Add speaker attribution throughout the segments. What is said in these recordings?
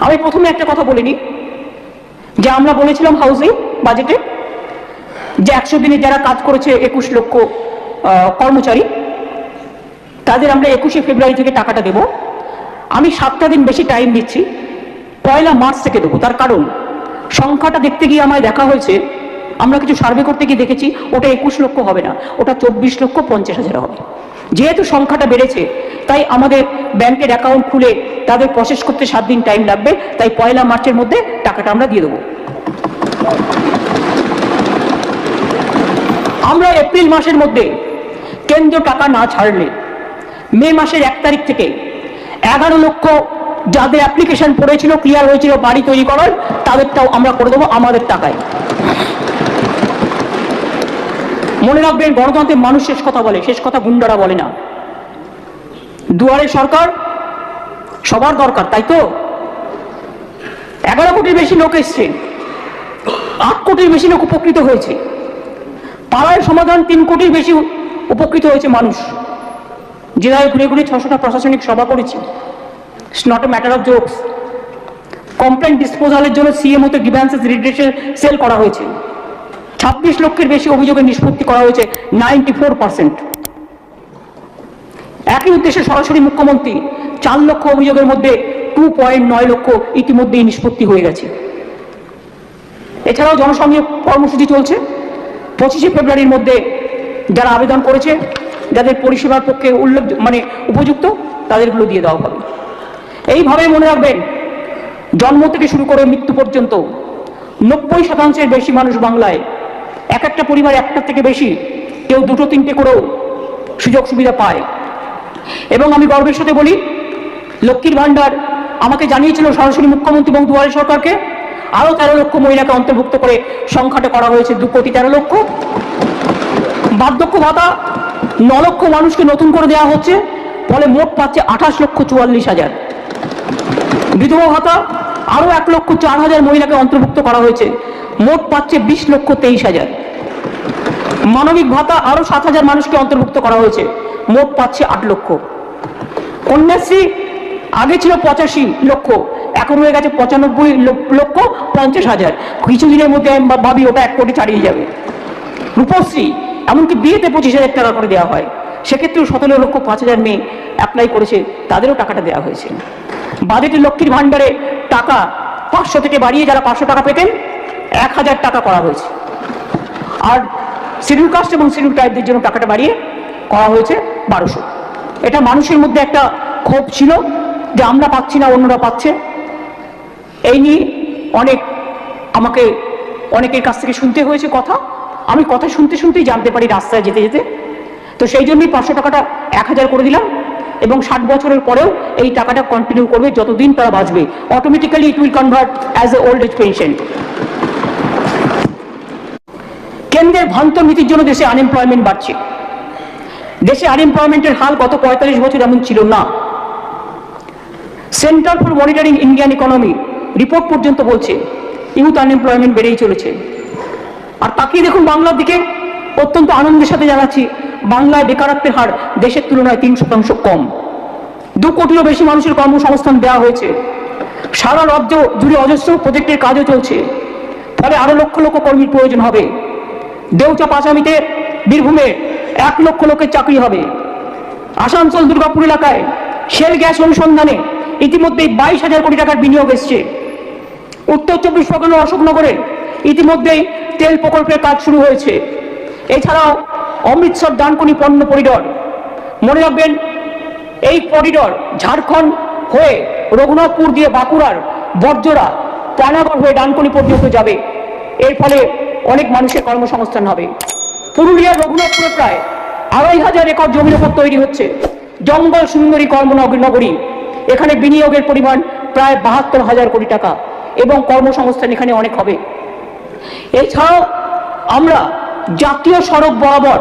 Speaker 1: আমি প্রথমে একটা কথা বলিনি যে আমরা বলেছিলাম হাউজিং বাজেটে যে 100 দিনে যারা কাজ করেছে 21 লক্ষ কর্মচারী, তাদের আমরা 21শে ফেব্রুয়ারি থেকে টাকাটা দেব। আমি 7টা দিন বেশি টাইম দিচ্ছি, 1 মার্চ থেকে দেবো। তার কারণ সংখ্যাটা দেখতে গিয়ে আমায় দেখা হয়েছে, আমরা কিছু সার্ভে করতে গিয়ে দেখেছি ওটা 21 লক্ষ হবে না, ওটা 24,50,000 হবে। যেহেতু সংখ্যাটা বেড়েছে তাই আমাদের ব্যাংকের অ্যাকাউন্ট খুলে তাদের প্রসেস করতে 7 দিন টাইম লাগবে, তাই 1 মার্চের মধ্যে টাকাটা আমরা দিয়ে দেবো। আমরা এপ্রিল মাসের মধ্যে কেন্দ্র টাকা না ছাড়লে মে মাসের 1 তারিখ থেকে 11 লক্ষ যাদের অ্যাপ্লিকেশন পড়েছিল, ক্লিয়ার হয়েছিল বাড়ি তৈরি করার, তাদেরটাও আমরা করে দেবো আমাদের টাকায়। মনে রাখবেন, গণতন্ত্রের মানুষ শেষ কথা বলে, শেষ কথা গুন্ডারা বলে না। দুয়ারে সরকার সবার দরকার, তাই তো? 11 কোটির বেশি লোক এসছে, 8 কোটির বেশি লোক উপকৃত হয়েছে। পাড়ায় সমাধান 3 কোটির বেশি উপকৃত হয়েছে মানুষ। জেলায় ঘুরে ঘুরে 600টা প্রশাসনিক সভা করেছি। It's not a matter of jokes. Complain ডিসপোজালের জন্য সিএমওতে গ্রিভ্যান্সেস রিড্রেশন সেল করা হয়েছে। 26 লক্ষের বেশি অভিযোগের নিষ্পত্তি করা হয়েছে, 94%। একই উদ্দেশ্যে সরাসরি মুখ্যমন্ত্রী 4 লক্ষ অভিযোগের মধ্যে 2.9 লক্ষ ইতিমধ্যেই নিষ্পত্তি হয়ে গেছে। এছাড়াও জনসংযোগ কর্মসূচি চলছে। 25শে ফেব্রুয়ারির মধ্যে যারা আবেদন করেছে, যাদের পরিষেবার পক্ষে উপযুক্ত, তাদেরগুলো দিয়ে দেওয়া হবে। এইভাবে মনে রাখবেন, জন্ম থেকে শুরু করে মৃত্যু পর্যন্ত 90% বেশি মানুষ বাংলায়, এক একটা পরিবার একটা থেকে বেশি, কেউ 2-3টে করেও সুযোগ সুবিধা পায়। এবং আমি গর্বের সাথে বলি, লক্ষ্মীর ভান্ডার আমাকে জানিয়েছিল সরাসরি মুখ্যমন্ত্রী এবং দুয়ারে সরকারকে, আরো 13 লক্ষ মহিলাকে অন্তর্ভুক্ত করে সংখ্যাটা করা হয়েছে 2,13,00,000। বার্ধক্য ভাতা 9 লক্ষ মানুষকে নতুন করে দেওয়া হচ্ছে, ফলে মোট পাচ্ছে 28,44,000। বিধবা ভাতা আরো 1,04,000 মহিলাকে অন্তর্ভুক্ত করা হয়েছে, মোট পাচ্ছে 20,23,000। মানবিক ভাতা আরো 7,000 মানুষকে অন্তর্ভুক্ত করা হয়েছে, মোট পাচ্ছে 8 লক্ষ। কন্যাশ্রী আগে ছিল 85 লক্ষ, এখন হয়ে গেছে 95,50,000। কিছুদিনের মধ্যে আমি ভাবি ওটা 1 কোটি ছাড়িয়ে যাবে। রূপশ্রী এমনকি বিয়েতে 25,000 টাকা করে দেওয়া হয়, সেক্ষেত্রেও 17,05,000 মেয়ে অ্যাপ্লাই করেছে, তাদেরও টাকাটা দেওয়া হয়েছে। বাজেটে লক্ষ্মীর ভান্ডারে টাকা 500 থেকে বাড়িয়ে যারা 500 টাকা পেতেন 1,000 টাকা করা হয়েছে। আর শিডিউল কাস্ট এবং শিডিউল ট্রাইবদের জন্য টাকাটা বাড়িয়ে করা হয়েছে 1200। এটা মানুষের মধ্যে একটা ক্ষোভ ছিল যে আমরা পাচ্ছি না, অন্যরা পাচ্ছে। এই নিয়ে আমাকে অনেকের কাছ থেকে শুনতে হয়েছে কথা। আমি কথা শুনতে শুনতেই জানতে পারি রাস্তায় যেতে যেতে। তো সেই জন্যই 500 টাকাটা 1,000 করে দিলাম, এবং 60 বছরের পরেও এই টাকাটা কন্টিনিউ করবে যতদিন তারা বাঁচবে। Automatically it will convert as a old age pension. কেন্দ্রের ভ্রান্ত নীতির জন্য দেশে আনএমপ্লয়মেন্ট বাড়ছে। দেশে আনএমপ্লয়মেন্টের হাল গত 45 বছর এমন ছিল না। Centre for monitoring Indian economy report পর্যন্ত বলছে ইউথ আনএমপ্লয়মেন্ট বেড়েই চলেছে। আর তাকিয়ে দেখুন বাংলার দিকে, অত্যন্ত আনন্দের সাথে জানাচ্ছি, বাংলায় বেকারত্বের হার দেশের তুলনায় 3% কম। 2 কোটিরও বেশি মানুষের কর্মসংস্থান দেওয়া হয়েছে। সারা রাজ্য জুড়ে অজস্র প্রজেক্টের কাজও চলছে, ফলে আরো লক্ষ লক্ষ কর্মীর প্রয়োজন হবে। দেউচা পাঁচামিতে বীরভূমে 1 লক্ষ লোকের চাকরি হবে। আসানসোল দুর্গাপুর এলাকায় শেল গ্যাস অনুসন্ধানে ইতিমধ্যেই 22,000 কোটি টাকার বিনিয়োগ এসছে। উত্তর 24 পরগনা অশোকনগরে ইতিমধ্যেই তেল প্রকল্পের কাজ শুরু হয়েছে। এছাড়াও অমৃতসর ডানকুনি পণ্য করিডর, মনে রাখবেন এই করিডর ঝাড়খণ্ড হয়ে রঘুনাথপুর দিয়ে বাঁকুড়ার বর্জরা পানাগড় হয়ে ডানকুনি পর্যন্ত যাবে। এর ফলে অনেক মানুষের কর্মসংস্থান হবে। পুরুলিয়ার রঘুনাথপুরে প্রায় 2,500 একর জমির উপর তৈরি হচ্ছে জঙ্গল সুন্দরী কর্মনগরী। এখানে বিনিয়োগের পরিমাণ প্রায় 72,000 কোটি টাকা, এবং কর্মসংস্থান এখানে অনেক হবে। এছাড়াও আমরা জাতীয় সড়ক বরাবর,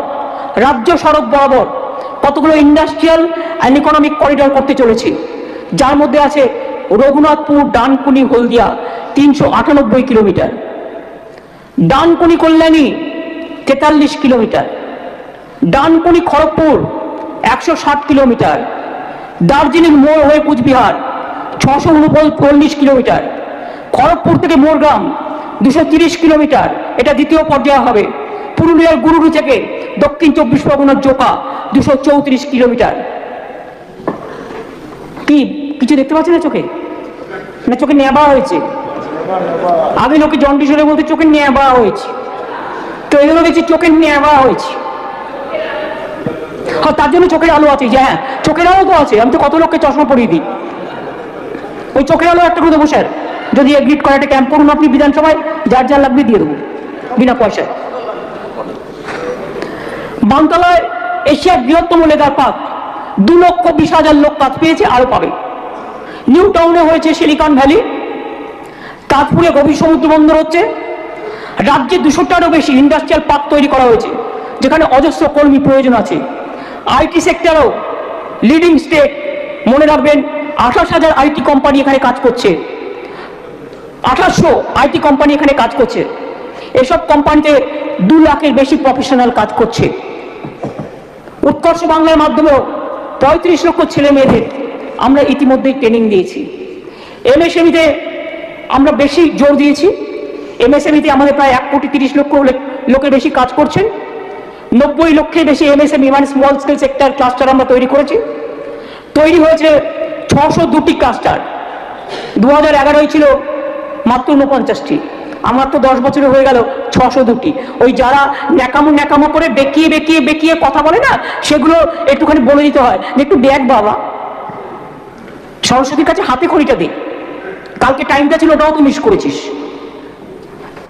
Speaker 1: রাজ্য সড়ক বরাবর কতগুলো ইন্ডাস্ট্রিয়াল অ্যান্ড ইকোনমিক করিডর করতে চলেছি, যার মধ্যে আছে রঘুনাথপুর ডানকুনি হলদিয়া 398 kilometre, Dankuni Kalyani 43 kilometre, Dankuni Kharagpur 160 kilometre, Darjeeling মোড় হয়ে কুচবিহার 649 কিলোমিটার। খড়গপুর থেকে মোরগ্রাম 230 কিলোমিটার, এটা দ্বিতীয় পর্যায়ে হবে। পুরুলিয়ার গুরুরি থেকে দক্ষিণ 24 পরগনার জোকা 234 কিলোমিটার। কি কিছু দেখতে পাচ্ছি না চোখে? না চোখে নেবা হয়েছে? আগে লোকে জন্ডিস হলে বলতে চোখে নেবা হয়েছে, তো এগুলো দেখছি চোখে নেবা হয়েছে। হ্যাঁ, তার জন্য চোখের আলো আছে। হ্যাঁ, চোখের আলো তো আছে, আমি তো কত লোককে চশমা পরিয়ে দিই। ওই চোখের আলো একটা করে দেবো স্যার, যদি এগ্রিড করে একটা ক্যাম্প করুন আপনি বিধানসভায়, যার যার লাগবে দিয়ে দেবো বিনা পয়সায়। বানতলায় এশিয়ার বৃহত্তম লেদার পার্ক, 2,20,000 লোক কাজ পেয়েছে, আরো পাবে। নিউ টাউনে হয়েছে সিলিকন ভ্যালি, তাজপুরে গভীর সমুদ্র বন্দর হচ্ছে। রাজ্যে 200টারও বেশি ইন্ডাস্ট্রিয়াল পার্ক তৈরি করা হয়েছে, যেখানে অজস্র কর্মী প্রয়োজন আছে। আইটি সেক্টরেও লিডিং স্টেট, মনে রাখবেন 28,000 আইটি কোম্পানি এখানে কাজ করছে। 2800 আইটি কোম্পানি এখানে কাজ করছে। এসব কোম্পানিতে 2 লাখের বেশি প্রফেশনাল কাজ করছে। উৎকর্ষ বাংলার মাধ্যমেও 35 লক্ষ ছেলে মেয়েদের আমরা ইতিমধ্যেই ট্রেনিং দিয়েছি। এমএসএমইতে আমরা বেশি জোর দিয়েছি। এমএসএমইতে আমাদের প্রায় 1,30 লক্ষ লোকের বেশি কাজ করছেন। 90 লক্ষের বেশি এমএসএমই মানে স্মল স্কেল সেক্টর ক্লাস্টার আমরা তৈরি করেছি। তৈরি হয়েছে 602টি ক্লাস্টার। 2011 ছিল মাত্র 49টি। আমার তো 10 বছরে হয়ে গেল 602টি। ওই যারা ন্যাকামো করে বেঁকিয়ে কথা বলে না, সেগুলো একটুখানি বলে দিতে হয় যে একটু দেখ বাবা, সরস্বতীর কাছে হাতে খড়িটা দে, কালকে টাইমটা ছিল ওটাও তো মিস করেছিস।